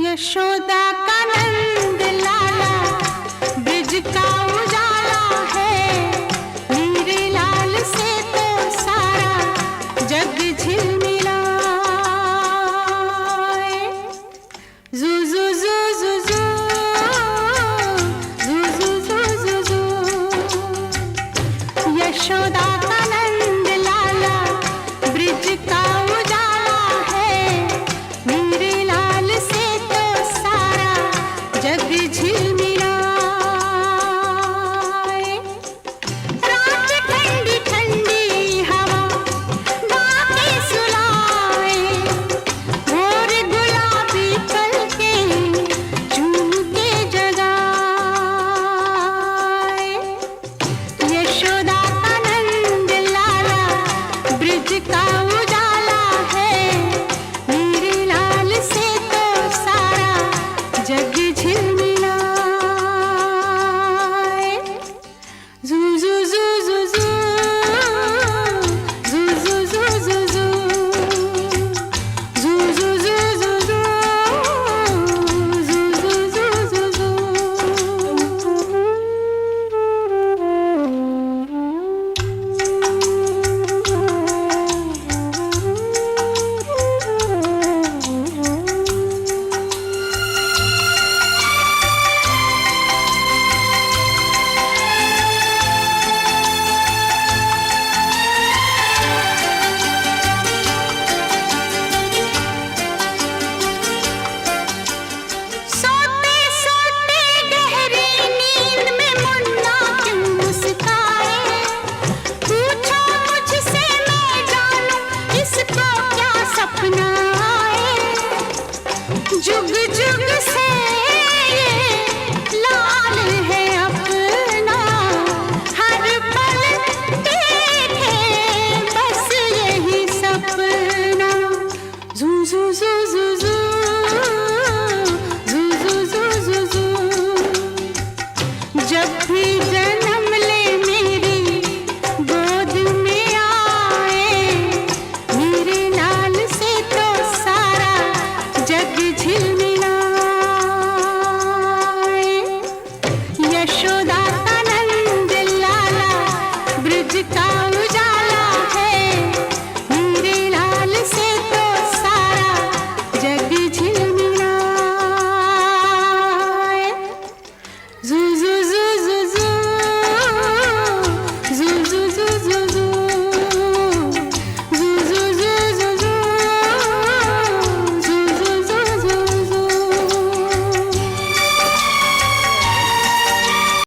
यशोदा का नंद लाला ब्रिज का उजाला है, मेरे लाल से तो सारा जग झिलमिला। जू जू जू जू जू जू जू जू जू जू यशोदा का नंद लाला ब्रिज का उजाला है, मेरे लाल से तो सारा जग झिलमिला। रात ठंडी ठंडी हवा बातें सुनाए, भोर गुलाबी पलके चूम के जगाए। यशोदा का नंद लाला ब्रिज का उजाला है, मेरे लाल से तो सारा जग झिलमिला। जू जू जू जू जू जू जू जू जू जू जू जू जू जू जू जू जू जू सोते सोते गहरी नींद में मुन्ना क्यों मुस्काए, पूछो मुझसे मैं जानूं इसको क्या सपना आए। जुग जुग से